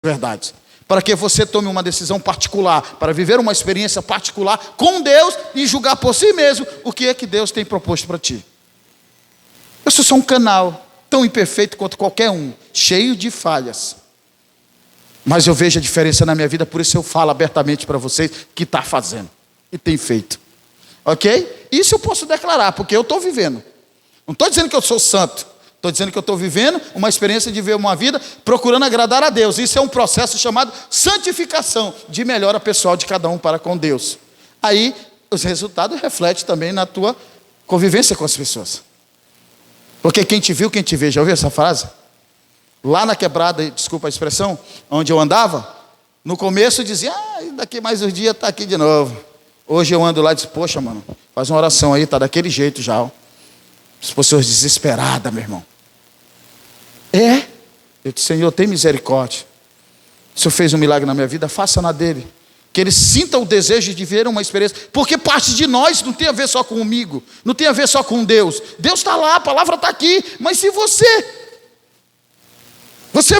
verdades, para que você tome uma decisão particular, para viver uma experiência particular com Deus e julgar por si mesmo o que é que Deus tem proposto para ti. Eu sou só um canal, tão imperfeito quanto qualquer um, cheio de falhas, mas eu vejo a diferença na minha vida, por isso eu falo abertamente para vocês que está fazendo e tem feito, ok? Isso eu posso declarar, porque eu estou vivendo. Não estou dizendo que eu sou santo, estou dizendo que eu estou vivendo uma experiência de ver uma vida procurando agradar a Deus. Isso é um processo chamado santificação, de melhora pessoal de cada um para com Deus. Aí os resultados refletem também na tua convivência com as pessoas. Porque quem te viu, quem te vê. Já ouviu essa frase? Lá na quebrada, desculpa a expressão, onde eu andava, no começo eu dizia, daqui mais uns dias está aqui de novo. Hoje eu ando lá e disse, poxa mano, faz uma oração aí, está daquele jeito já. Ó. As pessoas desesperadas, meu irmão. Eu disse, Senhor, tem misericórdia. O Senhor fez um milagre na minha vida, faça na dele. Que ele sinta o desejo de ver uma experiência. Porque parte de nós não tem a ver só comigo, não tem a ver só com Deus. Deus está lá, a palavra está aqui. Mas se você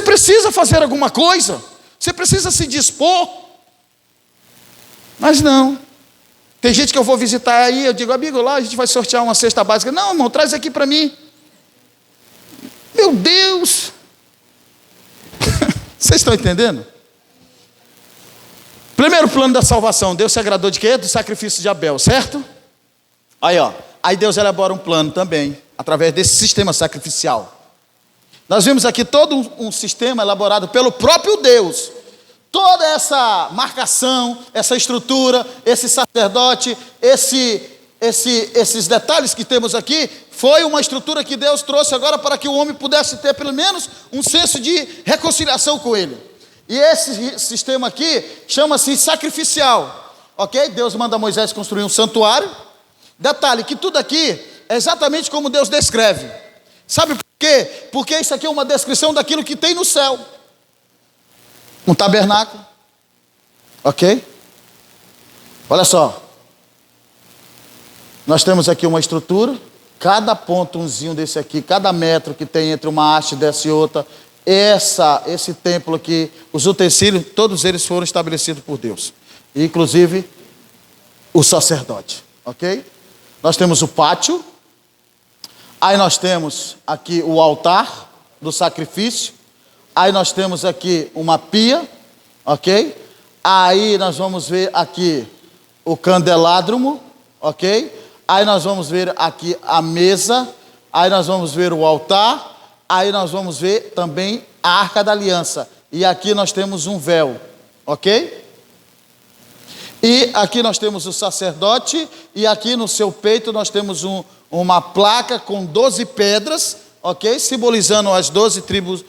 precisa fazer alguma coisa, você precisa se dispor. Mas não. Tem gente que eu vou visitar aí, eu digo, amigo, lá a gente vai sortear uma cesta básica. Não, irmão, traz aqui para mim. Meu Deus! Vocês estão entendendo? Primeiro plano da salvação, Deus se agradou de quê? Do sacrifício de Abel, certo? Aí Deus elabora um plano também, através desse sistema sacrificial. Nós vimos aqui todo um sistema elaborado pelo próprio Deus. Toda essa marcação, essa estrutura, esse sacerdote, esses detalhes que temos aqui, foi uma estrutura que Deus trouxe agora para que o homem pudesse ter pelo menos um senso de reconciliação com ele. E esse sistema aqui chama-se sacrificial, ok? Deus manda Moisés construir um santuário. Detalhe, que tudo aqui é exatamente como Deus descreve. Sabe por quê? Porque isso aqui é uma descrição daquilo que tem no céu. Um tabernáculo, ok? Olha só. Nós temos aqui uma estrutura. Cada pontozinho desse aqui, cada metro que tem entre uma haste dessa e outra, esse templo aqui, os utensílios, todos eles foram estabelecidos por Deus. Inclusive o sacerdote, ok? Nós temos o pátio. Aí nós temos aqui o altar do sacrifício. Aí nós temos aqui uma pia, ok? Aí nós vamos ver aqui o candeládromo, ok? Aí nós vamos ver aqui a mesa. Aí nós vamos ver o altar. Aí nós vamos ver também a Arca da Aliança. E aqui nós temos um véu, ok? E aqui nós temos o sacerdote. E aqui no seu peito nós temos uma placa com 12 pedras, ok? Simbolizando as 12 tribos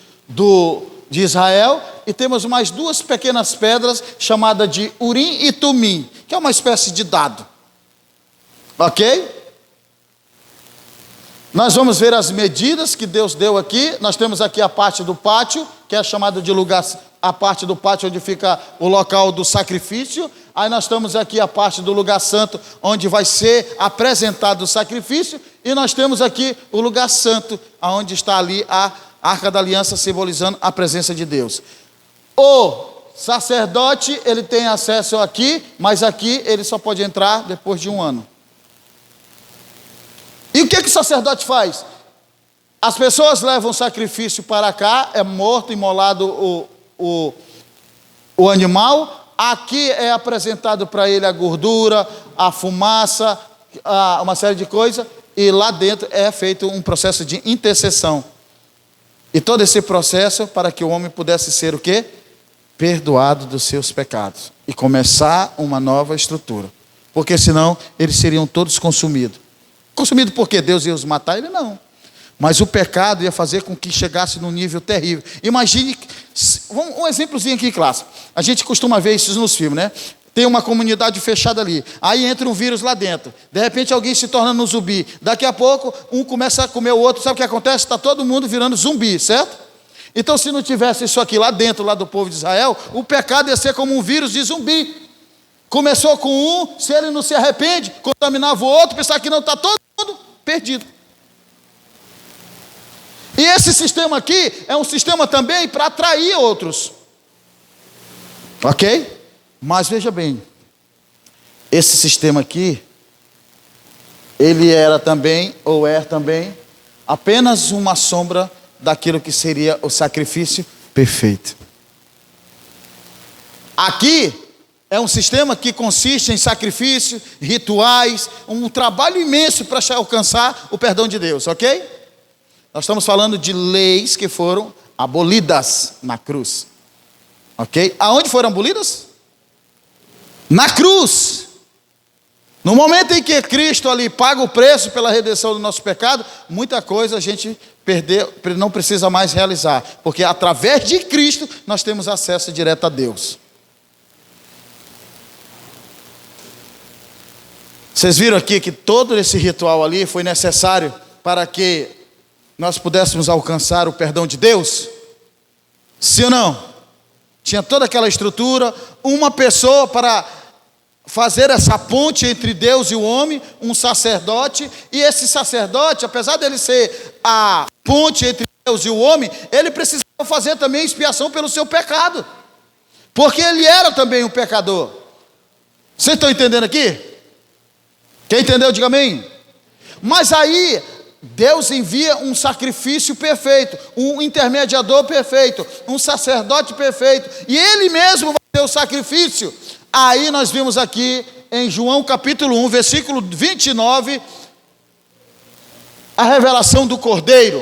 de Israel. E temos mais duas pequenas pedras chamadas de Urim e Tumim, que é uma espécie de dado, ok? Nós vamos ver as medidas que Deus deu aqui. Nós temos aqui a parte do pátio, que é chamada de lugar, a parte do pátio onde fica o local do sacrifício. Aí nós temos aqui a parte do lugar santo, onde vai ser apresentado o sacrifício. E nós temos aqui o lugar santo, onde está ali a Arca da Aliança, simbolizando a presença de Deus. O sacerdote, ele tem acesso aqui, mas aqui ele só pode entrar depois de 1 ano. E o que o sacerdote faz? As pessoas levam o sacrifício para cá, é morto, imolado o animal. Aqui é apresentado para ele a gordura, a fumaça, uma série de coisas. E lá dentro é feito um processo de intercessão. E todo esse processo para que o homem pudesse ser o quê? Perdoado dos seus pecados. E começar uma nova estrutura. Porque senão eles seriam todos consumidos. Consumido porque Deus ia os matar? Ele não. Mas o pecado ia fazer com que chegasse num nível terrível. Imagine, um exemplozinho aqui, classe. A gente costuma ver isso nos filmes, né? Tem uma comunidade fechada ali. Aí entra um vírus lá dentro. De repente alguém se torna um zumbi. Daqui a pouco um começa a comer o outro. Sabe o que acontece? Está todo mundo virando zumbi, certo? Então se não tivesse isso aqui lá dentro, lá do povo de Israel, o pecado ia ser como um vírus de zumbi. Começou com um, se ele não se arrepende, contaminava o outro, pensava que não, está todo mundo perdido. E esse sistema aqui é um sistema também para atrair outros. Ok? Mas veja bem, esse sistema aqui, ele era também, ou é também, apenas uma sombra daquilo que seria o sacrifício perfeito. Aqui é um sistema que consiste em sacrifício, rituais, um trabalho imenso para alcançar o perdão de Deus, ok? Nós estamos falando de leis que foram abolidas na cruz, ok? Aonde foram abolidas? Na cruz. No momento em que Cristo ali paga o preço pela redenção do nosso pecado, muita coisa a gente perdeu, não precisa mais realizar, porque através de Cristo nós temos acesso direto a Deus. Vocês viram aqui que todo esse ritual ali foi necessário para que nós pudéssemos alcançar o perdão de Deus? Sim ou não? Tinha toda aquela estrutura, uma pessoa para fazer essa ponte entre Deus e o homem, um sacerdote, e esse sacerdote, apesar dele ser a ponte entre Deus e o homem, ele precisava fazer também expiação pelo seu pecado, porque ele era também um pecador. Vocês estão entendendo aqui? Quem entendeu, diga amém. Mas aí, Deus envia um sacrifício perfeito, um intermediador perfeito, um sacerdote perfeito, e Ele mesmo vai ter o sacrifício. Aí nós vimos aqui em João capítulo 1, versículo 29, a revelação do Cordeiro,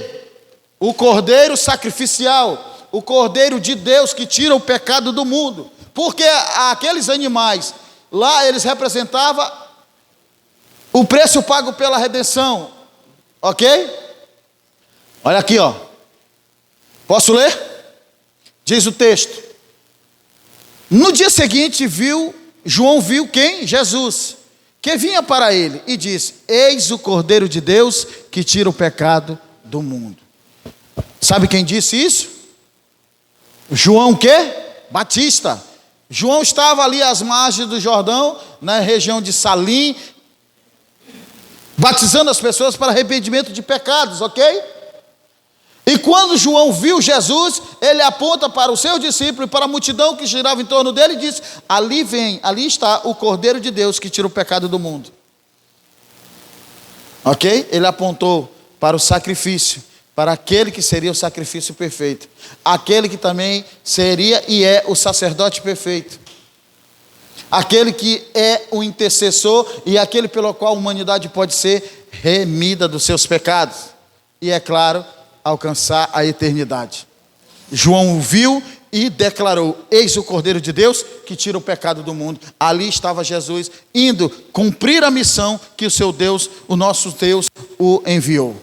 o Cordeiro sacrificial, o Cordeiro de Deus que tira o pecado do mundo, porque aqueles animais lá, eles representavam o preço pago pela redenção, ok? Olha aqui, ó. Posso ler? Diz o texto. No dia seguinte João viu quem? Jesus, que vinha para ele e disse: eis o Cordeiro de Deus que tira o pecado do mundo. Sabe quem disse isso? João quê? Batista. João estava ali às margens do Jordão, na região de Salim, batizando as pessoas para arrependimento de pecados, ok? E quando João viu Jesus, ele aponta para o seu discípulo e para a multidão que girava em torno dele e diz: ali está o Cordeiro de Deus que tira o pecado do mundo. Ok? Ele apontou para o sacrifício, para aquele que seria o sacrifício perfeito, aquele que também seria e é o sacerdote perfeito, aquele que é o intercessor e aquele pelo qual a humanidade pode ser remida dos seus pecados e, é claro, alcançar a eternidade. João viu e declarou: eis o Cordeiro de Deus que tira o pecado do mundo. Ali estava Jesus indo cumprir a missão que o seu Deus, o nosso Deus, o enviou.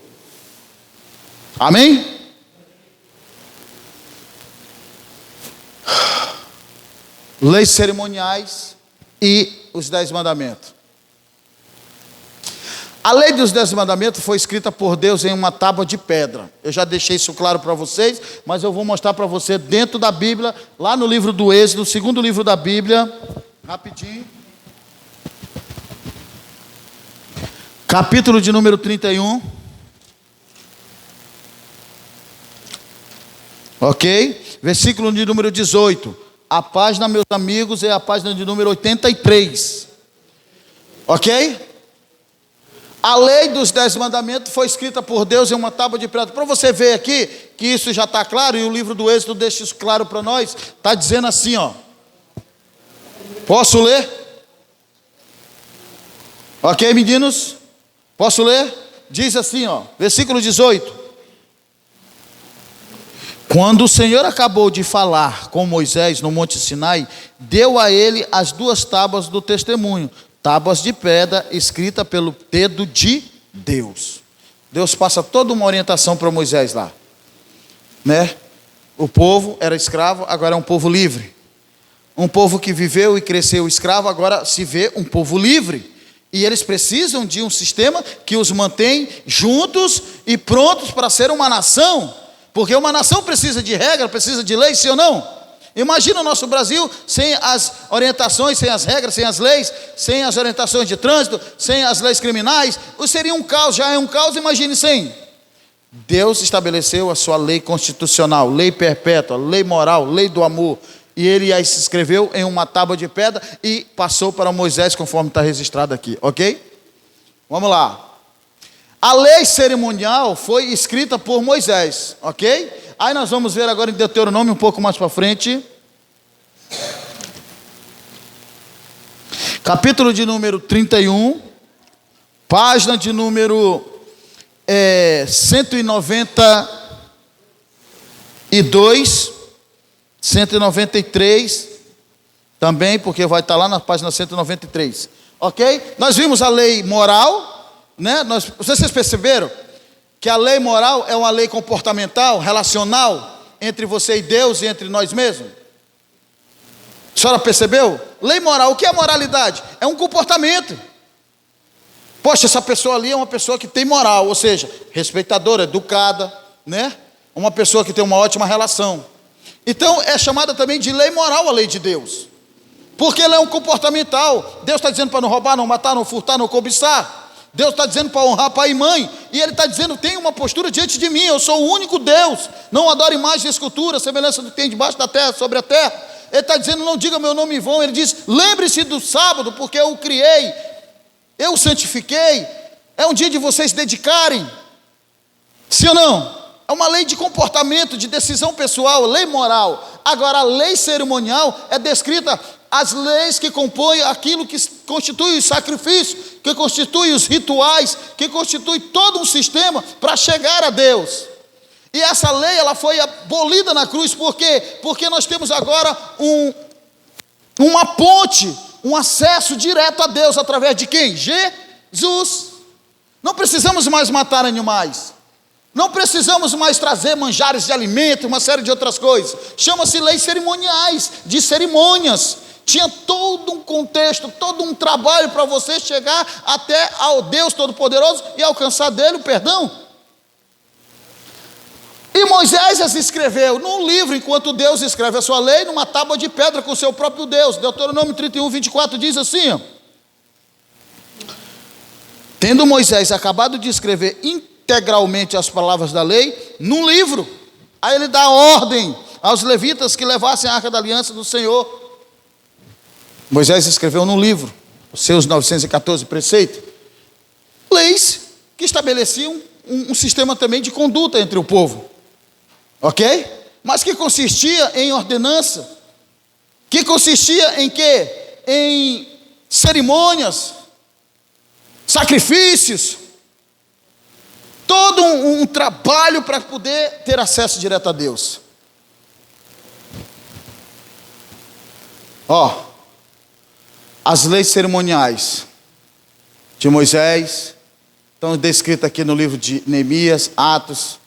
Amém? Leis cerimoniais e os 10 mandamentos. A lei dos 10 mandamentos foi escrita por Deus em uma tábua de pedra. Eu já deixei isso claro para vocês, mas eu vou mostrar para você dentro da Bíblia, lá no livro do Êxodo, o segundo livro da Bíblia, rapidinho. Capítulo de número 31. Ok? Versículo de número 18. A página, meus amigos, é a página de número 83. Ok? A lei dos 10 mandamentos foi escrita por Deus em uma tábua de pedra. Para você ver aqui, que isso já está claro, e o livro do Êxodo deixa isso claro para nós, está dizendo assim, ó. Posso ler? Ok, meninos? Posso ler? Diz assim, ó, versículo 18. Quando o Senhor acabou de falar com Moisés no Monte Sinai, deu a ele as 2 tábuas do testemunho, tábuas de pedra, escrita pelo dedo de Deus. Deus passa toda uma orientação para Moisés lá, né? O povo era escravo, agora é um povo livre. Um povo que viveu e cresceu escravo, agora se vê um povo livre. E eles precisam de um sistema que os mantém juntos e prontos para ser uma nação. Porque uma nação precisa de regra, precisa de lei, sim ou não? Imagina o nosso Brasil sem as orientações, sem as regras, sem as leis, sem as orientações de trânsito, sem as leis criminais. Seria um caos, já é um caos, imagine sem. Deus estabeleceu a sua lei constitucional, lei perpétua, lei moral, lei do amor. e ele as escreveu em uma tábua de pedra e passou para Moisés, conforme está registrado aqui, ok? Vamos lá. A lei cerimonial foi escrita por Moisés, ok? Aí nós vamos ver agora em Deuteronômio um pouco mais para frente. Capítulo de número 31, página de número 192, 193, também, porque vai estar lá na página 193, ok? Nós vimos a lei moral, né? Vocês perceberam que a lei moral é uma lei comportamental, relacional, entre você e Deus e entre nós mesmos? A senhora percebeu? Lei moral, o que é moralidade? É um comportamento. Poxa, essa pessoa ali é uma pessoa que tem moral, ou seja, respeitadora, educada, né? Uma pessoa que tem uma ótima relação. Então é chamada também de lei moral a lei de Deus, porque ela é um comportamental. Deus está dizendo para não roubar, não matar, não furtar, não cobiçar. Deus está dizendo para honrar pai e mãe, e Ele está dizendo: tem uma postura diante de mim, eu sou o único Deus, não adoro imagem de escultura, semelhança do que tem debaixo da terra, sobre a terra. Ele está dizendo: não diga meu nome em vão. Ele diz: lembre-se do sábado, porque eu o criei, eu o santifiquei. É um dia de vocês se dedicarem, sim ou não? É uma lei de comportamento, de decisão pessoal, lei moral. Agora a lei cerimonial é descrita as leis que compõem aquilo que constitui os sacrifícios, que constitui os rituais, que constitui todo um sistema para chegar a Deus. E essa lei, ela foi abolida na cruz. Por quê? Porque nós temos agora uma ponte, um acesso direto a Deus, através de quem? Jesus. Não precisamos mais matar animais, não precisamos mais trazer manjares de alimento, uma série de outras coisas. Chama-se leis cerimoniais, de cerimônias. Tinha todo um contexto, todo um trabalho para você chegar até ao Deus Todo-Poderoso e alcançar dele o perdão. E Moisés as escreveu num livro, enquanto Deus escreve a sua lei, numa tábua de pedra com o seu próprio Deus. Deuteronômio 31, 24 diz assim, ó: tendo Moisés acabado de escrever integralmente as palavras da lei num livro, aí ele dá ordem aos levitas que levassem a arca da aliança do Senhor. Moisés escreveu num livro os seus 914 preceitos, leis que estabeleciam um sistema também de conduta entre o povo, ok? Mas que consistia em ordenança, que consistia em quê? Em cerimônias, sacrifícios, todo um trabalho para poder ter acesso direto a Deus. As leis cerimoniais de Moisés estão descritas aqui no livro de Neemias, Atos,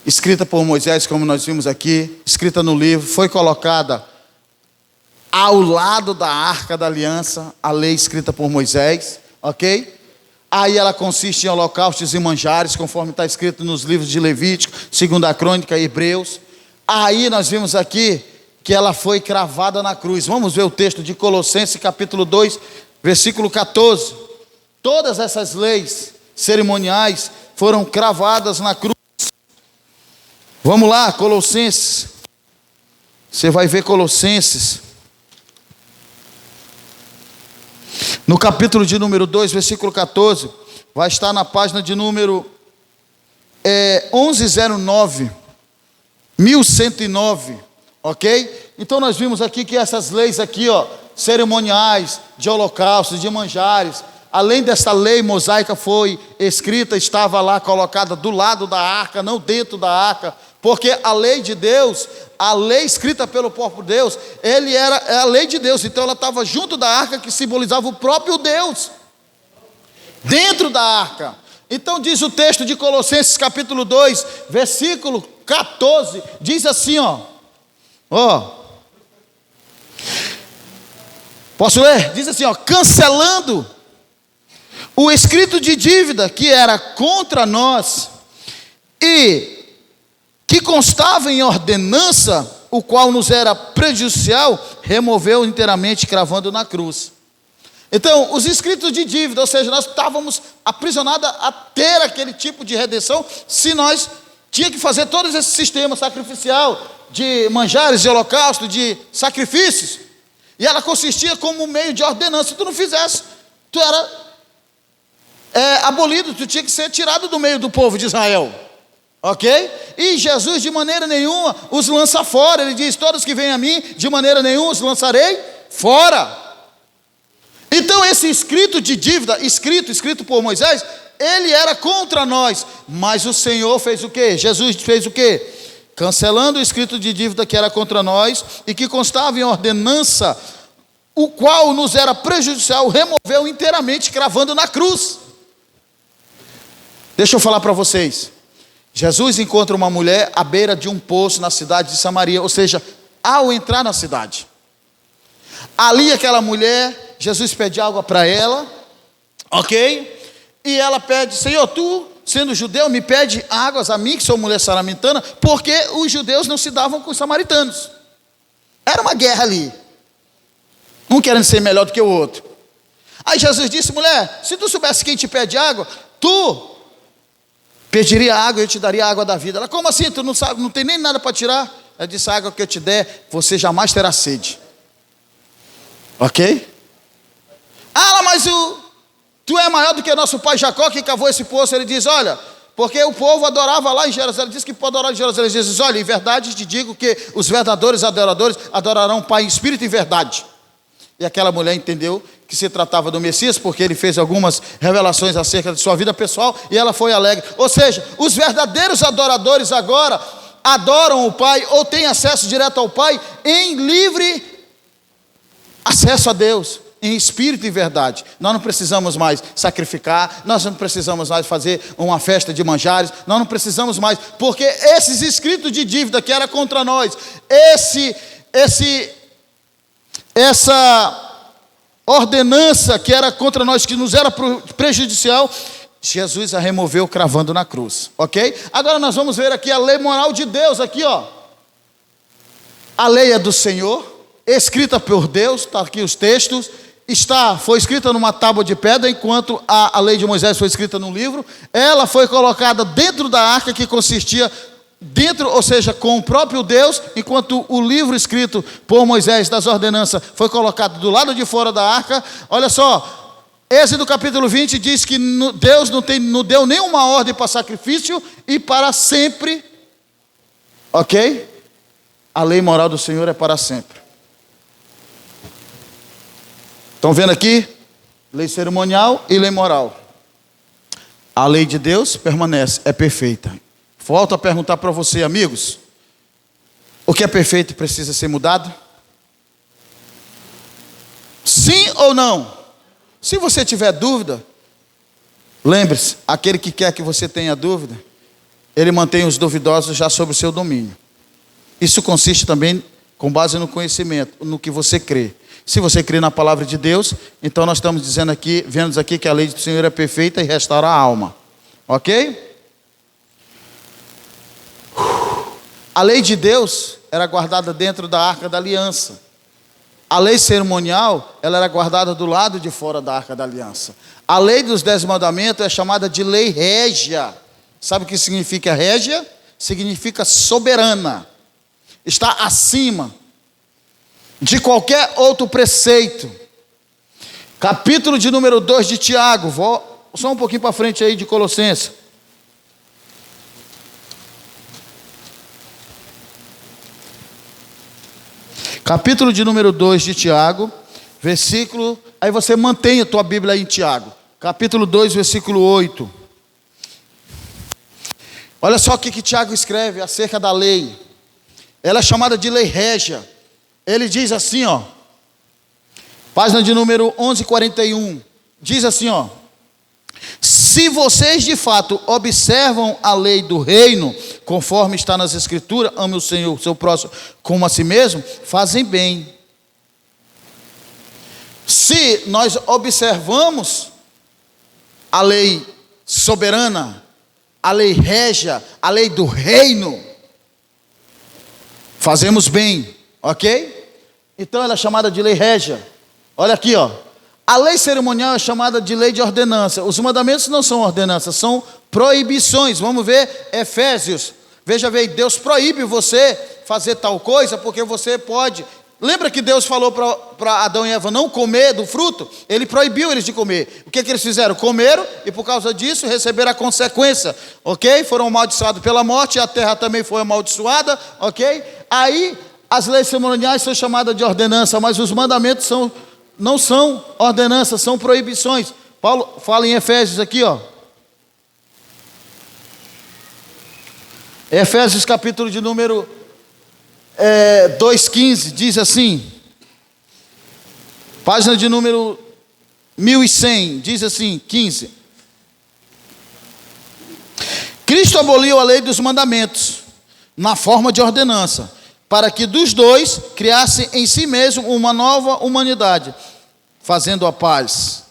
escrita por Moisés, como nós vimos aqui, escrita no livro, foi colocada ao lado da arca da aliança, a lei escrita por Moisés, ok? Aí ela consiste em holocaustos e manjares, conforme está escrito nos livros de Levítico, 2ª Crônica e Hebreus. Aí nós vimos aqui que ela foi cravada na cruz. Vamos ver o texto de Colossenses capítulo 2, versículo 14. Todas essas leis cerimoniais foram cravadas na cruz. Vamos lá, Colossenses. Você vai ver Colossenses, no capítulo de número 2, versículo 14. Vai estar na página de número 1109, 1109. Ok? Então nós vimos aqui que essas leis aqui, cerimoniais, de holocaustos, de manjares, além dessa lei mosaica foi escrita, estava lá colocada do lado da arca, não dentro da arca, porque a lei de Deus, a lei escrita pelo próprio Deus, é a lei de Deus, então ela estava junto da arca, que simbolizava o próprio Deus, dentro da arca. Então diz o texto de Colossenses capítulo 2, versículo 14, diz assim, posso ler? Diz assim, cancelando o escrito de dívida que era contra nós e que constava em ordenança, o qual nos era prejudicial, removeu inteiramente, cravando na cruz. Então, os escritos de dívida, ou seja, nós estávamos aprisionados a ter aquele tipo de redenção, se nós tinha que fazer todo esse sistema sacrificial, de manjares, de holocausto, de sacrifícios. E ela consistia como um meio de ordenança. Se tu não fizesse, tu era abolido, tu tinha que ser tirado do meio do povo de Israel. Ok? E Jesus de maneira nenhuma os lança fora. Ele diz: todos que vêm a mim, de maneira nenhuma os lançarei fora. Então esse escrito de dívida, escrito por Moisés, ele era contra nós. Mas o Senhor fez o quê? Jesus fez o quê? Cancelando o escrito de dívida que era contra nós e que constava em ordenança, o qual nos era prejudicial, removeu inteiramente, cravando na cruz. Deixa eu falar para vocês. Jesus encontra uma mulher à beira de um poço na cidade de Samaria, ou seja, ao entrar na cidade. Ali aquela mulher, Jesus pede água para ela, ok? E ela pede: Senhor, tu, sendo judeu, me pede águas a mim, que sou mulher samaritana, porque os judeus não se davam com os samaritanos. Era uma guerra ali, um querendo ser melhor do que o outro. Aí Jesus disse: mulher, se tu soubesse quem te pede água, tu pediria água e eu te daria a água da vida. Ela: como assim? Tu não sabe, não tem nem nada para tirar? Ela disse: a água que eu te der, você jamais terá sede. Ok? Mas tu é maior do que nosso pai Jacó, que cavou esse poço. Ele diz: olha, porque o povo adorava lá em Jerusalém. Ele diz que pode adorar em Jerusalém. Ele diz: olha, em verdade te digo que os verdadeiros adoradores adorarão o Pai em espírito e verdade. E aquela mulher entendeu que se tratava do Messias, porque ele fez algumas revelações acerca de sua vida pessoal, e ela foi alegre. Ou seja, os verdadeiros adoradores agora adoram o Pai, ou têm acesso direto ao Pai, em livre acesso a Deus, em espírito e verdade. Nós não precisamos mais sacrificar, nós não precisamos mais fazer uma festa de manjares, nós não precisamos mais, porque esses escritos de dívida que era contra nós, essa ordenança que era contra nós, que nos era prejudicial, Jesus a removeu cravando na cruz, ok? Agora nós vamos ver aqui a lei moral de Deus, aqui ó. A lei é do Senhor, escrita por Deus, está aqui os textos, foi escrita numa tábua de pedra, enquanto a lei de Moisés foi escrita num livro. Ela foi colocada dentro da arca, que consistia dentro, ou seja, com o próprio Deus, enquanto o livro escrito por Moisés das ordenanças foi colocado do lado de fora da arca. Olha só, Êxodo capítulo 20 diz que Deus não deu nenhuma ordem para sacrifício e para sempre, ok? A lei moral do Senhor é para sempre. Estão vendo aqui? Lei cerimonial e lei moral. A lei de Deus permanece, é perfeita. Volto a perguntar para você, amigos: o que é perfeito precisa ser mudado? Sim ou não? Se você tiver dúvida, lembre-se, aquele que quer que você tenha dúvida, ele mantém os duvidosos já sob o seu domínio. Isso consiste também com base no conhecimento, no que você crê. Se você crê na palavra de Deus, então nós estamos vendo aqui que a lei do Senhor é perfeita e restaura a alma. Ok? A lei de Deus era guardada dentro da arca da aliança. A lei cerimonial, ela era guardada do lado de fora da arca da aliança. A lei dos 10 mandamentos é chamada de lei régia. Sabe o que significa régia? Significa soberana. Está acima de qualquer outro preceito. Capítulo de número 2 de Tiago. Vou só um pouquinho para frente aí de Colossenses. Capítulo de número 2 de Tiago, versículo, aí você mantém a tua Bíblia aí em Tiago. Capítulo 2, versículo 8. Olha só o que Tiago escreve acerca da lei. Ela é chamada de lei régia. Ele diz assim, ó, página de número 1141, diz assim, ó: se vocês de fato observam a lei do reino, conforme está nas escrituras, ame o Senhor, seu próximo, como a si mesmo, fazem bem. Se nós observamos a lei soberana, a lei régia, a lei do reino, fazemos bem, ok? Então ela é chamada de lei régia. Olha aqui, ó. A lei cerimonial é chamada de lei de ordenança. Os mandamentos não são ordenanças, são proibições. Vamos ver Efésios, Veja bem, Deus proíbe você fazer tal coisa, porque você pode. Lembra que Deus falou para Adão e Eva não comer do fruto? Ele proibiu eles de comer. O que eles fizeram? Comeram e por causa disso receberam a consequência, ok? Foram amaldiçoados pela morte e a terra também foi amaldiçoada, ok? Aí as leis cerimoniais são chamadas de ordenança, mas os mandamentos não são ordenanças, são proibições. Paulo fala em Efésios aqui, ó. Efésios capítulo de número 2,15, diz assim, página de número 1100, diz assim, 15. Cristo aboliu a lei dos mandamentos, na forma de ordenança, para que dos dois criasse em si mesmo uma nova humanidade, fazendo a paz.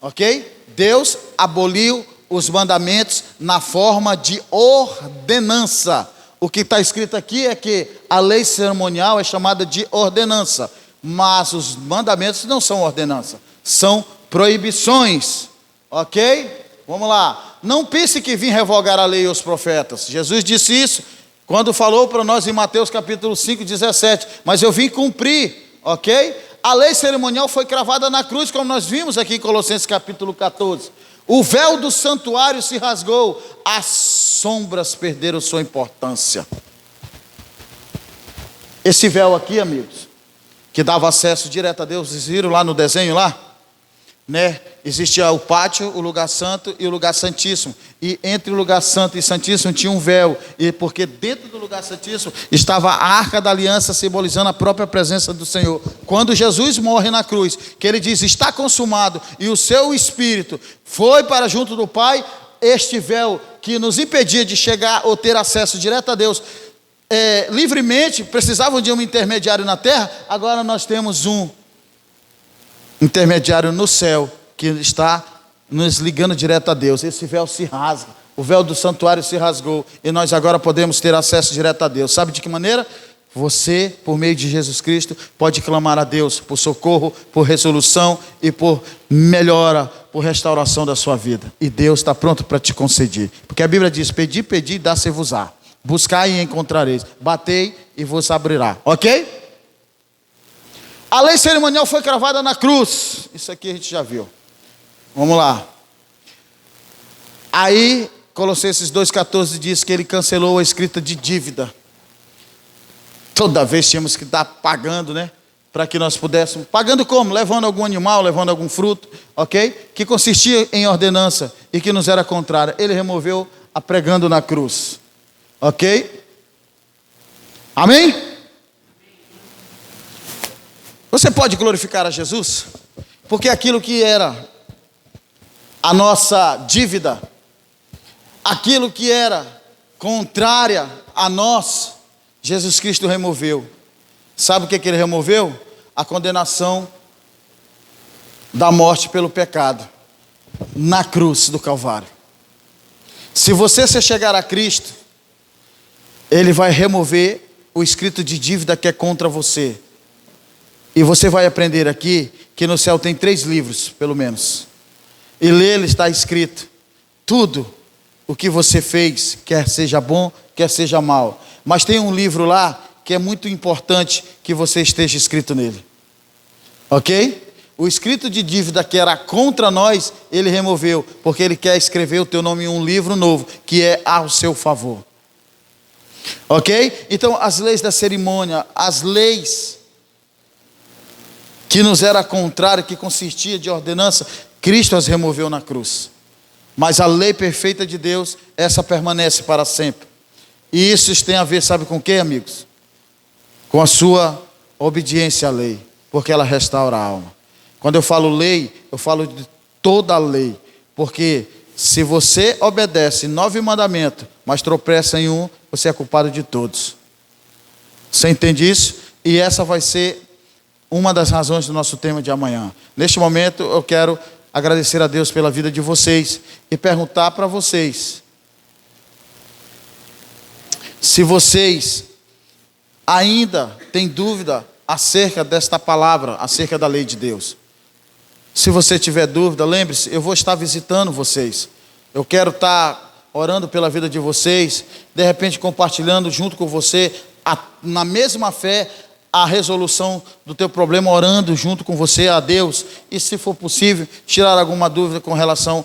Ok? Deus aboliu os mandamentos na forma de ordenança. O que está escrito aqui é que a lei cerimonial é chamada de ordenança, mas os mandamentos não são ordenança, são proibições, ok? Vamos lá, não pense que vim revogar a lei e os profetas. Jesus disse isso quando falou para nós em Mateus capítulo 5, 17, mas eu vim cumprir, ok? A lei cerimonial foi cravada na cruz, como nós vimos aqui em Colossenses capítulo 14. O véu do santuário se rasgou, as sombras perderam sua importância. Esse véu aqui, amigos, que dava acesso direto a Deus, vocês viram lá no desenho lá? Né? Existia o pátio, o lugar santo e o lugar santíssimo. E entre o lugar santo e santíssimo tinha um véu. E porque dentro do lugar santíssimo estava a arca da aliança, simbolizando a própria presença do Senhor. Quando Jesus morre na cruz, que ele diz, está consumado, e o seu espírito foi para junto do Pai, este véu que nos impedia de chegar ou ter acesso direto a Deus livremente, precisavam de um intermediário na terra, agora nós temos um intermediário no céu, que está nos ligando direto a Deus. Esse véu se rasga, o véu do santuário se rasgou, e nós agora podemos ter acesso direto a Deus. Sabe de que maneira? Você, por meio de Jesus Cristo, pode clamar a Deus por socorro, por resolução e por melhora, por restauração da sua vida. E Deus está pronto para te conceder. Porque a Bíblia diz, pedi, pedi, dá-se-vos-á. Buscai e encontrareis. Batei e vos abrirá. Ok? A lei cerimonial foi cravada na cruz. Isso aqui a gente já viu. Vamos lá. Aí, Colossenses 2,14 diz que ele cancelou a escrita de dívida. Toda vez tínhamos que estar pagando, né? Para que nós pudéssemos. Pagando como? Levando algum animal, levando algum fruto, ok? Que consistia em ordenança e que nos era contrária. Ele removeu a pregando na cruz. Ok? Amém? Você pode glorificar a Jesus? Porque aquilo que era a nossa dívida, aquilo que era contrária a nós, Jesus Cristo removeu. Sabe o que ele removeu? A condenação da morte pelo pecado, na cruz do Calvário. Se você se chegar a Cristo, Ele vai remover o escrito de dívida que é contra você. E você vai aprender aqui que no céu tem 3 livros, pelo menos. E nele está escrito tudo o que você fez, quer seja bom, quer seja mal. Mas tem um livro lá que é muito importante que você esteja escrito nele. Ok? O escrito de dívida que era contra nós, ele removeu, porque ele quer escrever o teu nome em um livro novo, que é ao seu favor. Ok? Então as leis da cerimônia, as leis que nos era contrária, que consistia de ordenança, Cristo as removeu na cruz. Mas a lei perfeita de Deus, essa permanece para sempre. E isso tem a ver, sabe com o que, amigos? Com a sua obediência à lei, porque ela restaura a alma. Quando eu falo lei, eu falo de toda a lei, porque se você obedece 9 mandamentos, mas tropeça em um, você é culpado de todos. Você entende isso? E essa vai ser uma das razões do nosso tema de amanhã. Neste momento eu quero agradecer a Deus pela vida de vocês e perguntar para vocês se vocês ainda têm dúvida acerca desta palavra, acerca da lei de Deus. Se você tiver dúvida, lembre-se, eu vou estar visitando vocês. Eu quero estar orando pela vida de vocês, de repente compartilhando junto com você, na mesma fé, a resolução do teu problema, orando junto com você a Deus, e se for possível, tirar alguma dúvida com relação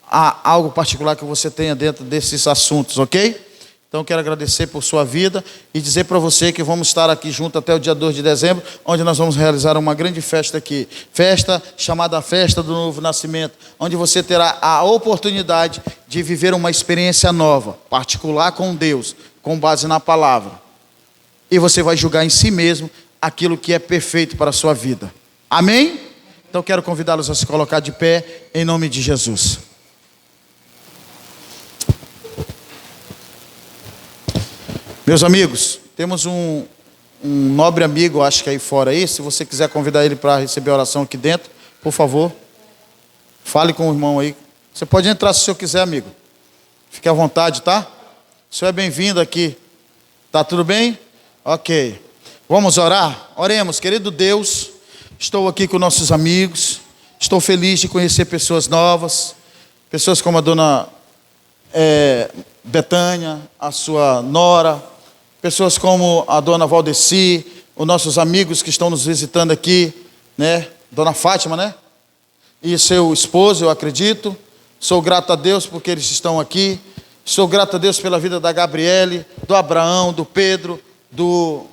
a algo particular que você tenha dentro desses assuntos, ok? Então quero agradecer por sua vida e dizer para você que vamos estar aqui junto até o dia 2 de dezembro, onde nós vamos realizar uma grande festa aqui. Festa chamada Festa do Novo Nascimento, onde você terá a oportunidade de viver uma experiência nova, particular com Deus, com base na palavra. E você vai julgar em si mesmo aquilo que é perfeito para a sua vida. Amém? Então quero convidá-los a se colocar de pé em nome de Jesus. Meus amigos, temos um nobre amigo, acho que aí fora aí, se você quiser convidar ele para receber a oração aqui dentro, por favor, fale com o irmão aí. Você pode entrar se o senhor quiser, amigo. Fique à vontade, tá? O senhor é bem-vindo aqui. Tá tudo bem? Ok. Vamos orar? Oremos, querido Deus, estou aqui com nossos amigos, estou feliz de conhecer pessoas novas, pessoas como a dona Betânia, a sua nora, pessoas como a dona Valdeci, os nossos amigos que estão nos visitando aqui, né? Dona Fátima, né? E seu esposo, eu acredito. Sou grato a Deus porque eles estão aqui. Sou grato a Deus pela vida da Gabriele, do Abraão, do Pedro, do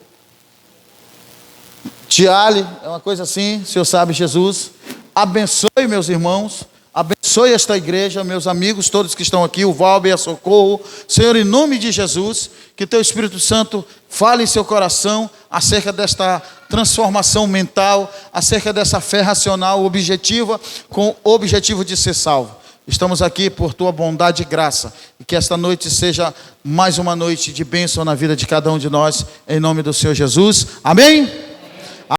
Tiale, é uma coisa assim, o Senhor sabe, Jesus. Abençoe meus irmãos. Abençoe esta igreja, meus amigos todos que estão aqui, o Valber, a Socorro. Senhor, em nome de Jesus, que Teu Espírito Santo fale em seu coração acerca desta transformação mental, acerca dessa fé racional, objetiva, com o objetivo de ser salvo. Estamos aqui por Tua bondade e graça, e que esta noite seja mais uma noite de bênção na vida de cada um de nós, em nome do Senhor Jesus. Amém?